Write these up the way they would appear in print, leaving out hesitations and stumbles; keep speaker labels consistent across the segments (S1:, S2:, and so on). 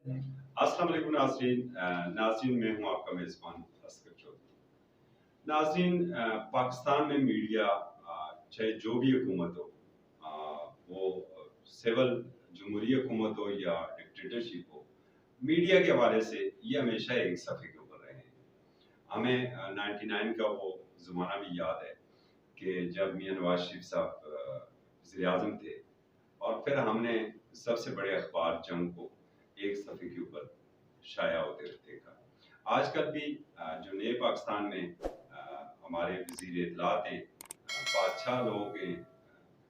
S1: अस्सलाम वालेकुम नाज़रीन मैं हूं आपका मेज़बान असगर चौधरी। नाज़रीन, पाकिस्तान में मीडिया चाहे जो भी हुकूमत हो, वो सिविल जमहूरी हुकूमत हो या डिक्टेटरशिप हो, मीडिया के हवाले से ये हमेशा एक सफ़े के ऊपर रहे हैं। हमें 99 का वो ज़माना भी याद है कि जब मियां नवाज शरीफ साहब वज़ीर आज़म थे और फिर हमने सबसे बड़े अखबार जंग को एक सफ़े के ऊपर शाया होते हुए देखा। आजकल भी जो नए पाकिस्तान में हमारे वज़ीर इत्तलात हैं, बादशाह लोग हैं,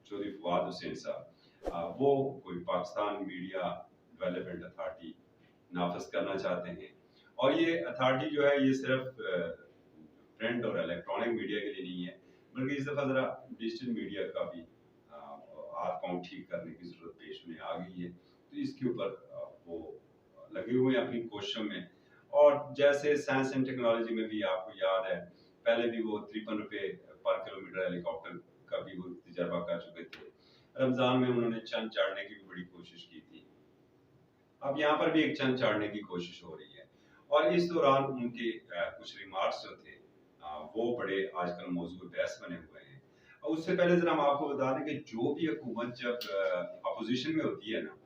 S1: चौधरी फवाद हुसैन साहब, वो कोई पाकिस्तान मीडिया डेवलपमेंट अथॉरिटी नाफिज करना चाहते हैं। और ये अथॉरिटी जो है ये सिर्फ प्रिंट और इलेक्ट्रॉनिक मीडिया के लिए नहीं है, बल्कि इस दफ़ा ज़रा डिजिटल मीडिया का भी हाथ पाँव ठीक करने की ज़रूरत पेश में आ गई है। तो इसके ऊपर वो लगे हुए हैं अपनी कोशिशों में। और जैसे साइंस एंड टेक्नोलॉजी में भी आपको याद है, पहले भी वो 53 रुपये पर किलोमीटर हेलीकॉप्टर का भी वो तजर्बा कर चुके थे। रमज़ान में उन्होंने चंद चाड़ने की भी बड़ी कोशिश की थी। अब यहाँ पर भी एक चंद चाड़ने की कोशिश हो रही है। और इस दौरान उनके कुछ रिमार्क्स जो थे वो बड़े आजकल मौजूद बहस बने हुए हैं। और उससे पहले जरा हम आपको बता दें कि जो भी हुकूमत जब अपोजिशन में होती है ना,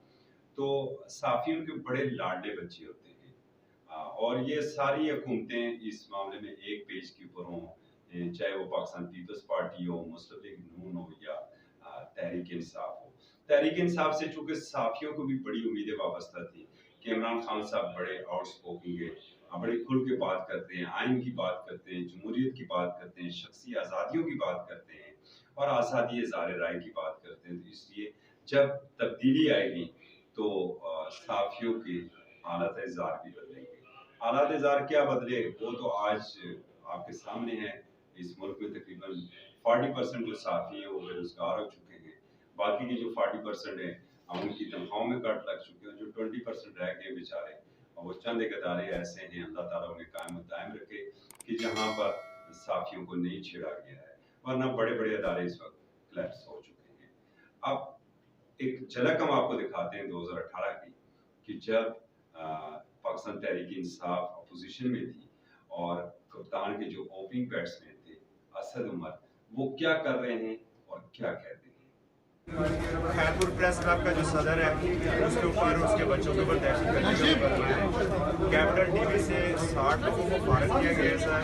S1: तो साफियों के बड़े लाडले बच्चे होते हैं। और ये सारी हुकूमतें इस मामले में एक पेज के ऊपर हों, चाहे वो पाकिस्तान पीपल्स पार्टी हो, मुस्लिम लीग नून हो या तहरीक इंसाफ हो। तहरीक इंसाफ से चूंकि साफियों को भी बड़ी उम्मीदें वाबस्ता थी कि इमरान खान साहब बड़े आउटस्पोकन है, बड़े खुल के बात करते हैं, आइन की बात करते हैं, जमहूरियत की बात करते हैं, शख्सी आज़ादियों की बात करते हैं और आज़ादी इज़हार राय की बात करते हैं। तो इसलिए जब तब्दीली आएगी तो साफियों की हालत इज़हार भी बदलेंगे। हालात इज़हार क्या बदले वो तो आज आपके सामने है। इस मुल्क में तकरीबन 40% जो साफी है वो बेरोजगार हो चुके हैं। बाकी के जो 40% है उनकी तनख्वाहों में कट लग चुके हैं। जो 20% रह गए बेचारे, और वो चंद एक अदारे ऐसे हैं, अल्लाह ताला उन्हें कायम दायम रखे कि जहाँ पर साफियों को नहीं छेड़ा गया है, वरना बड़े बड़े अदारे इस वक्त क्लैप्स हो चुके हैं। अब एक झलक हम आपको दिखाते हैं 2018 की, कि जब पाकिस्तान तहरीक इंसाफ अपोजिशन में थी और कप्तान के जो ओपनिंग बैट्समैन थे असद उमर, वो क्या कर रहे हैं और क्या कहते हैं।
S2: खैरपुर प्रेस क्लब का जो सदर है उसके ऊपर उसके बच्चों के ऊपर दहशत गर्दी का मुकदमा है। कैपिटल टीवी से 60 लोगों को फारिग किया गया है सर,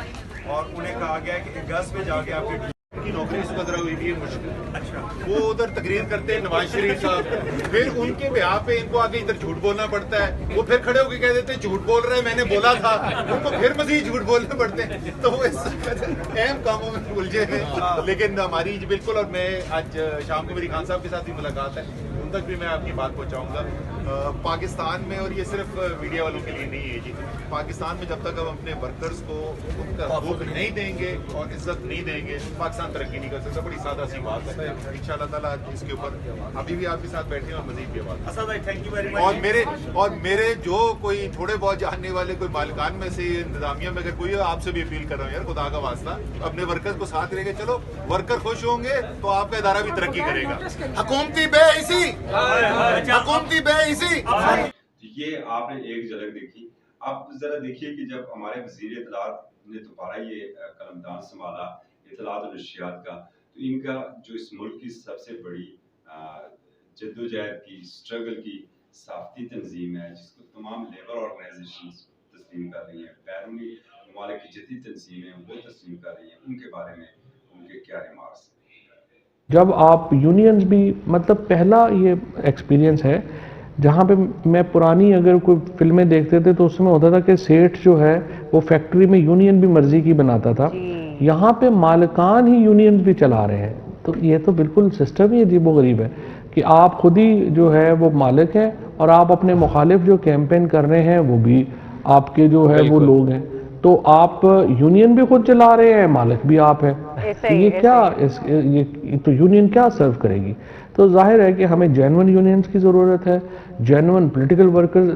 S2: और उन्हें कहा गया है कि अगस्त में जाके आपकी
S3: की नौकरी इस वक्त हुई थी मुश्किल।
S2: अच्छा,
S3: वो उधर तकरीर करते हैं नवाज शरीफ साहब, फिर उनके ब्याह पे इनको आगे इधर झूठ बोलना पड़ता है। वो फिर खड़े होकर कह देते हैं झूठ बोल रहे हैं, मैंने बोला था। उनको फिर मजीद झूठ बोलने पड़ते हैं। तो वो इस अहम कामों में उलझे हैं। लेकिन हमारी बिल्कुल, और मैं आज शाम को मेरी खान साहब के साथ भी मुलाकात है, उन तक भी मैं आपकी बात पहुंचाऊंगा। पाकिस्तान में, और ये सिर्फ मीडिया वालों के लिए नहीं है जी, पाकिस्तान में जब तक हम अपने वर्कर्स को उनका हक नहीं देंगे और इज्जत नहीं देंगे, पाकिस्तान तरक्की नहीं कर सकता। बड़ी सादा सी बात है। इंशाअल्लाह ताला इसके ऊपर अभी भी आपके साथ बैठे हैं और मजीद भी बात।
S2: असद भाई थैंक यू वेरी मच।
S3: और मेरे जो कोई थोड़े बहुत जानने वाले कोई मालिकान में से इंतजामिया में अगर कोई, आपसे भी अपील कर रहा हूँ यार, खुदा का वास्ता अपने वर्कर्स को साथ लेके चलो। वर्कर खुश होंगे तो आपका इदारा भी तरक्की करेगा। हुकूमती बेइसी, हुकूमती बेइसी।
S1: ये आपने एक झलक देखी। अब जरा देखिए कि जब हमारे वजीर इत्तलात ने दोबारा ये कलमदान संभाला इत्तलात और नशियात का, तो इनका जो इस मुल्क की सबसे बड़ी जद्दोजहद की, स्ट्रगल की साफ्ती तंजीम है, जिसको तमाम लेबर ऑर्गेनाइजेशन तस्लीम कर रही हैं, बैरूनी ममालिक की जितनी तंजीमें हैं वो तस्लीम कर रही हैं, उनके बारे में उनके क्या रिमार्क्स हैं।
S4: जब आप यूनियंस भी, मतलब पहला ये एक्सपीरियंस है जहाँ पे मैं पुरानी अगर कोई फिल्में देखते थे तो उसमें होता था कि सेठ जो है वो फैक्ट्री में यूनियन भी मर्जी की बनाता था। यहाँ पे मालिकान ही यूनियन भी चला रहे हैं। तो ये तो बिल्कुल सिस्टम ही अजीब व गरीब है कि आप खुद ही जो है वो मालिक हैं और आप अपने मुखालिफ जो कैंपेन कर रहे हैं वो भी आपके जो है वो लोग हैं। तो आप यूनियन भी खुद चला रहे हैं, मालिक भी आप हैं। तो ये क्या, ये तो यूनियन क्या सर्व करेगी। तो जाहिर है कि हमें जेन्युइन यूनियंस की ज़रूरत है। जेन्युइन पॉलिटिकल वर्कर्स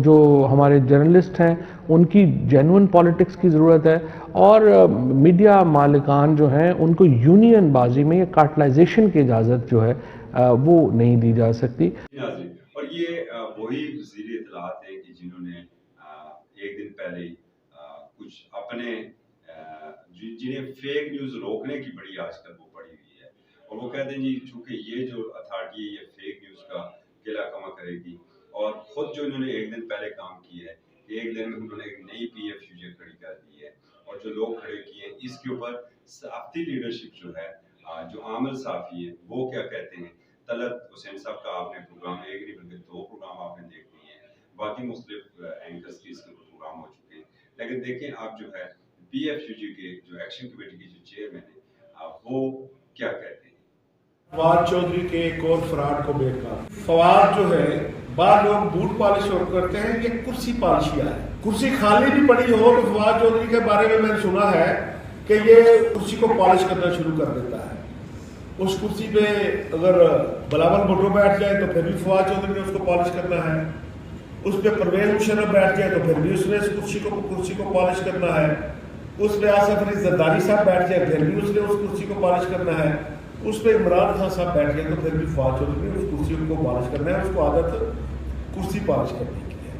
S4: जो हमारे जर्नलिस्ट हैं उनकी जेन्युइन पॉलिटिक्स की ज़रूरत है। और मीडिया मालिकान जो हैं उनको यूनियन बाजी में या कार्टलाइजेशन की इजाज़त जो है वो नहीं दी जा सकती।
S1: और یہ وہی وزیر اطلاعات ہیں کہ جنہوں نے ایک دن پہلے کچھ اپنے جنہیں فیک نیوز روکنے کی بڑی آج کل وہ پڑی ہوئی ہے، اور وہ کہتے ہیں جی چونکہ یہ جو اتھارٹی ہے یہ فیک نیوز کا قلعہ کما کرے گی، اور خود جو انہوں نے ایک دن پہلے کام کیا ہے کہ ایک دن میں انہوں نے ایک نئی PFUJ کھڑی کر دی ہے، اور جو لوگ کھڑے کیے ہیں اس کے اوپر صحافتی لیڈرشپ جو ہے، جو عامل صحافی ہیں وہ کیا کہتے ہیں۔ طلعت حسین صاحب کا آپ نے پروگرام ایک نہیں بلکہ 2 پروگرام آپ نے دیکھ لیے ہیں، باقی مختلف اینکرز کی اس کے پروگرام ہو چکے ہیں، لیکن دیکھیں آپ جو ہے PFUJ کے جو ایکشن کمیٹی کے جو چیئرمین ہیں وہ کیا کہتے ہیں۔
S5: فواد چودھری کے ایک اور فراڈ کو بیکار، فواد جو ہے بعض لوگ بوٹ پالش اور کرتے ہیں، یہ کرسی پالشیا ہے، کرسی خالی بھی پڑی ہو تو فواد چودھری کے بارے میں نے سنا ہے کہ یہ کرسی کو پالش کرنا شروع کر دیتا ہے۔ اس کرسی پہ اگر بلاول بھٹو بیٹھ جائے تو پھر بھی فواد چودھری نے اس کو پالش کرنا ہے، اس پہ پرویز مشرف بیٹھ جائے تو پھر بھی اس نے اس کرسی کو پالش کرنا ہے، اس پہ آصف علی زرداری صاحب بیٹھ جائے پھر بھی اس نے اس کرسی کو پالش کرنا ہے، اس پہ عمران خان صاحب بیٹھ گئے تو پھر بھی فواد چودھری نے اس کرسی کو پالش کرنا ہے، اس کو عادت کرسی پالش کرنے کی ہے۔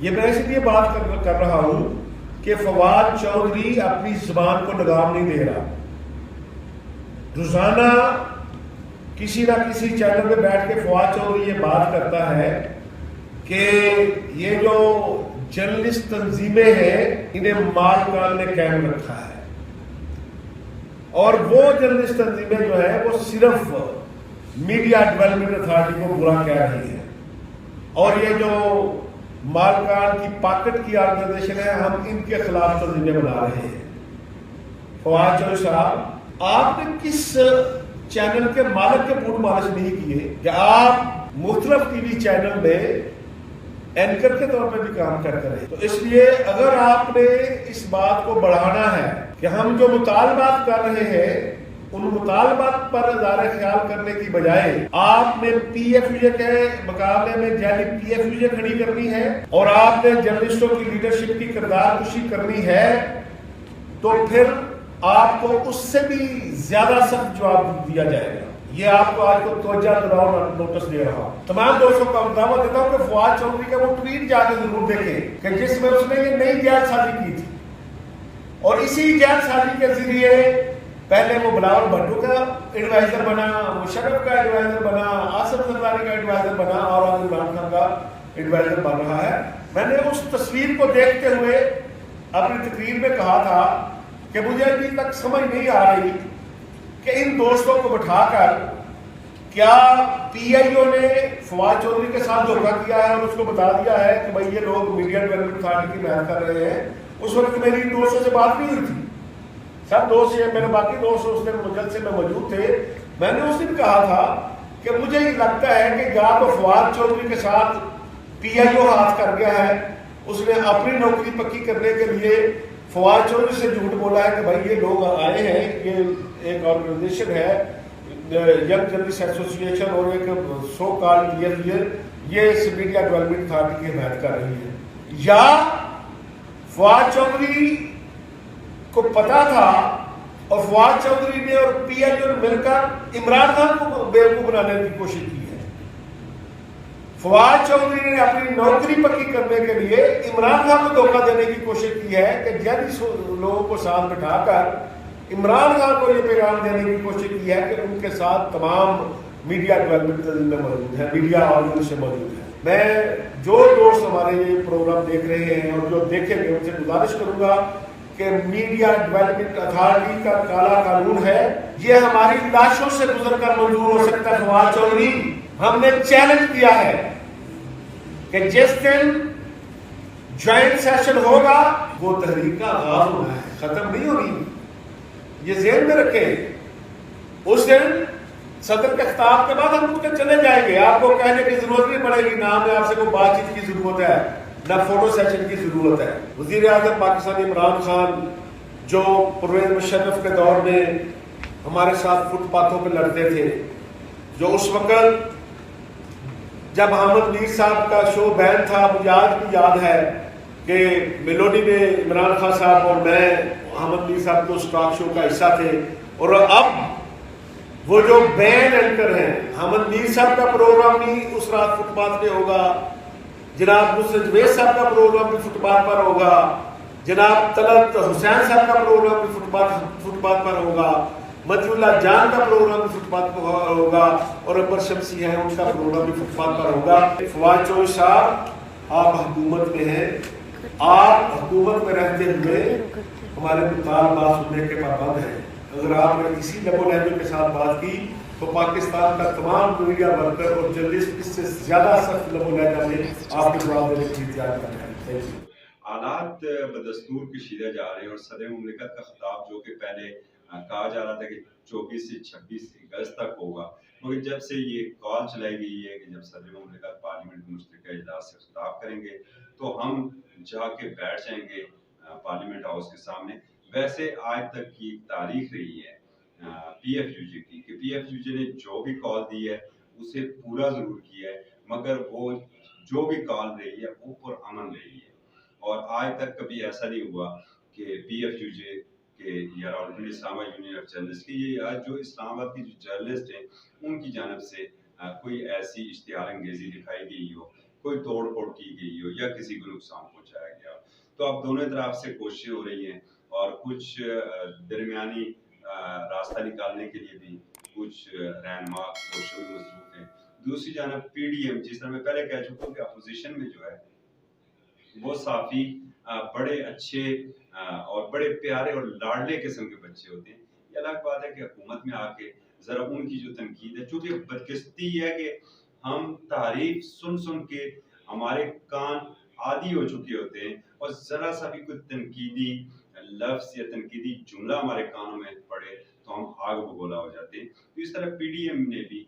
S5: یہ میں اس لیے بات کر رہا ہوں کہ فواد چودھری اپنی زبان کو لگام نہیں دے رہا، روزانہ کسی نہ کسی چینل پہ بیٹھ کے فواد چودھری یہ بات کرتا ہے کہ یہ جو جرنلسٹ تنظیمیں ہیں انہیں مالکان نے قائم رکھا ہے، اور وہ جرنلسٹ تنظیمیں جو ہے وہ صرف میڈیا ڈیولپمنٹ اتھارٹی کو برا کہہ رہی ہے، اور یہ جو مالکان کی پاکٹ کی آرگنائزیشن ہے ہم ان کے خلاف تنظیمیں بنا رہے ہیں۔ فواد چودھری صاحب آپ نے کس چینل کے مالک کے بوٹ مالش نہیں کیے کہ آپ مختلف ٹی وی چینل میں اینکر کے طور پہ بھی کام کرتے رہے، تو اس لیے اگر آپ نے اس بات کو بڑھانا ہے کہ ہم جو مطالبات کر رہے ہیں ان مطالبات پر اظہار خیال کرنے کی بجائے آپ نے PFUJ کے مقابلے میں جعلی PFUJ کھڑی کرنی ہے اور آپ نے جرنلسٹوں کی لیڈرشپ کی کردار کشی کرنی ہے، تو پھر آپ کو اس سے بھی زیادہ سخت جواب دیا جائے گا۔ یہ آپ کو آج کو توجہ دلاؤ نوٹس دے رہا ہوں، تمام دوستوں کو دعوت دیتا ہوں کہ فواد چودھری کا وہ ٹویٹ جا کے ضرور دیکھیں کہ جس میں اس نے یہ نئی جیل سازی کی تھی، اور اسی جیل سازی کے ذریعے پہلے وہ بلاول بھٹو کا ایڈوائزر بنا، مشرف کا ایڈوائزر بنا، آصف زرداری کا ایڈوائزر بنا، اور آج عمران خان کا ایڈوائزر بن رہا ہے۔ میں نے اس تصویر کو دیکھتے ہوئے اپنی تقریر میں کہا تھا کہ مجھے ابھی تک سمجھ نہیں آ رہی کہ ان دوستوں کو بٹھا کر کیا PIO نے فواد چودھری کے ساتھ دھوکہ کیا ہے اور اس کو بتا دیا ہے کہ بھائی یہ لوگ میڈیا ڈیولپمنٹ اتھارٹی کی محنت کر رہے ہیں۔ اس وقت میری دوستوں سے بات نہیں ہوئی تھی، سب دوست میرے باقی دوست اس دن جلسے میں موجود تھے، میں نے اس دن کہا تھا کہ مجھے یہ لگتا ہے کہ یا تو فواد چودھری کے ساتھ PIO ہاتھ کر گیا ہے، اس نے اپنی نوکری پکی کرنے کے لیے فواد چودھری سے جھوٹ بولا ہے کہ بھائی یہ لوگ آئے ہیں، یہ ایک آرگنائزیشن ہے ینگ جرنلسٹ ایسوسی ایشن اور ایک سو کال یہ اس میڈیا ڈیولپمنٹ اتھارٹی کی حمایت کر رہی ہے، یا فواد چودھری کو پتا تھا اور فواد چودھری نے اور PIO نے مل کر عمران خان کو بیوقوف بنانے کی کوشش کی ہے۔ فواد چودھری نے اپنی نوکری پکی کرنے کے لیے عمران خان کو دھوکہ دینے کی کوشش کی ہے کہ جن لوگوں کو ساتھ بٹھا کر عمران خان کو یہ پیغام دینے کی کوشش کی ہے کہ ان کے ساتھ تمام میڈیا ڈیولپمنٹ میں موجود ہے، میڈیا آرگنائزیشن موجود ہے۔ میں جو دوست ہمارے یہ پروگرام دیکھ رہے ہیں اور جو دیکھیں گے ان سے گزارش کروں گا کہ میڈیا ڈیولپمنٹ اتھارٹی کا کالا قانون ہے، یہ ہماری لاشوں سے گزر کر منظور ہو سکتا ہے۔ فواد چودھری ہم نے چیلنج کیا ہے کہ جس دن جوائنٹ سیشن ہوگا وہ تحریک کا آغاز ہونا ہے، ختم نہیں ہونی، یہ ذہن میں رکھیں۔ اس دن صدر کے خطاب کے بعد ہم اٹھ کے چلے جائیں گے، آپ کو کہنے کی ضرورت نہیں پڑے گی، نہ ہمیں آپ سے کوئی بات چیت کی ضرورت ہے، نہ فوٹو سیشن کی ضرورت ہے۔ وزیر اعظم پاکستان عمران خان جو پرویز مشرف کے دور میں ہمارے ساتھ فٹ پاتھوں پہ لڑتے تھے، جو اس وقت جب احمد میر صاحب کا شو بین تھا، مجھے آج بھی یاد ہے کہ میلوڈی میں عمران خان صاحب اور میں احمد میر صاحب کو اس ٹاک شو کا حصہ تھے، اور اب वो जो बैंड एंकर हैं, हमद मीर साहब का प्रोग्राम भी उस रात फुटपाथ पे होगा, जनाब नुसरत जवेद साहब का प्रोग्राम भी फुटपाथ पर होगा, जनाब तलत हुसैन साहब का प्रोग्राम भी फुटपाथ पर होगा, मतिउल्लाह जान का प्रोग्राम भी फुटपाथ पर होगा, और अकबर शमसी है उनका प्रोग्राम भी फुटपाथ पर होगा। फवाद चौधरी साहब, आप हुकूमत में हैं, आप हुकूमत में रहते हुए हमारे बात सुनने के पाबंद हैं। अगर आपने इसी लबो लहजों के साथ बात की तो पाकिस्तान का तमाम मीडिया वर्कर और जर्नलिस्ट इससे ज्यादा सख्त लबो लहजा में आपके जवाब देने की इंतजार कर रहे हैं। Thank you.
S1: हालात बदस्तूर कशीदे जा रहे हैं और सदर मुमलिकत का खिताब जो कि पहले कहा जा रहा था कि 24 से 26 अगस्त तक होगा, मगर जब से ये कॉल चलाई गई है कि जब सदर मुमलिकत पार्लियामेंट के मुश्तरका इजलास से खिताब करेंगे तो हम जाके बैठ जाएंगे पार्लियामेंट हाउस के सामने। वैसे आज तक की तारीख रही है PFUJ की कि PFUJ ने जो भी कॉल दी है उसे पूरा जरूर किया है, मगर वो जो भी कॉल रही है वो पुरअमन रही है। और आज तक कभी ऐसा नहीं हुआ कि PFUJ के या Rawalpindi Islamabad union of journalist की ये आज जो इस्लामाबाद की जो जर्नलिस्ट हैं उनकी जानब से कोई ऐसी इश्तिहार अंगेजी दिखाई गई हो, कोई तोड़ फोड़ की गई हो या किसी को नुकसान पहुंचाया गया हो। तो अब दोनों तरफ से कोशिशें हो रही हैं और कुछ दरमियानी रास्ता निकालने के लिए भी कुछ रहनुमा कोशिशों में मसरूफ हैं। दूसरी जानब PDM, जिस तरह मैं पहले कह चुका हूँ कि अपोजिशन में जो है वो साफी बड़े अच्छे और बड़े प्यारे और लाडले किस्म के बच्चे होते हैं। ये अलग बात है कि हुकूमत में आके जरा उनकी जो तनकीद है, चूंकि बदकिस्मती है कि हम तारीफ सुन सुन के हमारे कान आदी हो चुके होते हैं और जरा सा भी कोई तनकीदी लफ्ज या तनकीदी जुमला हमारे कानों में पड़े तो हम आग बगोला हो जाते हैं। तो इस तरह PDM ने भी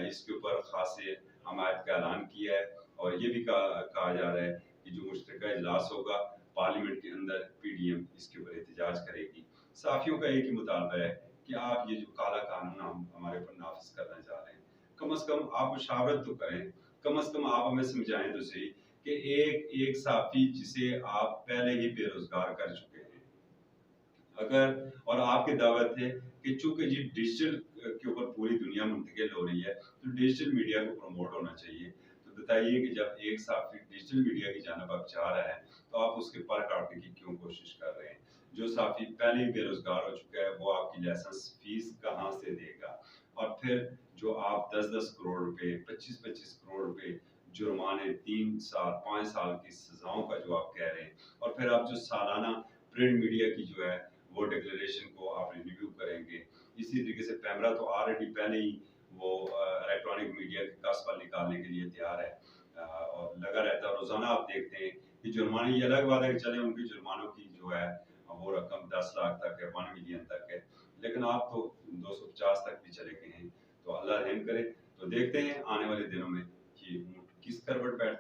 S1: इसके ऊपर खासे हमायत का ऐलान किया है और ये भी कहा जा रहा है कि जो मुश्तरका इजलास होगा पार्लियामेंट के अंदर PDM इसके ऊपर एहतजाज करेगी। साफियों का एक ही मुतालबा है कि आप ये जो काला कानून हम हमारे ऊपर नाफिज करना चाह रहे हैं, कम से कम आप मुशावरत तो करें, कम से कम आप हमें समझाएं तो सही कि एक साफी जिसे आप पहले ही बेरोजगार कर चुके हैं, अगर और आपकी दावत है कि चूंकि जी डिजिटल के ऊपर पूरी दुनिया मुंतकिल हो रही है तो डिजिटल मीडिया को प्रमोट होना चाहिए। तो बताइए कि जब एक साफी डिजिटल मीडिया की जानब आप जा रहा है तो आप उसके पर काटने की क्यों कोशिश कर रहे हैं? जो साफी पहले ही बेरोजगार हो चुका है वो आपकी लाइसेंस फीस कहाँ से देगा? और फिर जो आप 10-10 करोड़ रुपए, 25-25 करोड़ रुपए जुर्माने, 3 साल 5 साल की सजाओं का जो आप कह रहे हैं, और फिर आप जो सालाना प्रिंट मीडिया की जो है वो डिक्लेरेशन को आप रिव्यू करेंगे। इसी तरीके से पैमरा तो ऑलरेडी पहले ही वो इलेक्ट्रॉनिक मीडिया के कस्बा निकालने के लिए तैयार है और लगा रहता है। रोजाना आप देखते हैं कि जुर्माने, ये अलग बात है कि चले उनकी जुर्मानों की जो है वो रकम 10 लाख तक है, 1 मिलियन तक है, लेकिन आप तो 250 तक भी चले गए हैं। तो अल्लाह रहम करे। तो देखते हैं आने वाले दिनों में कि किस करवट बैठ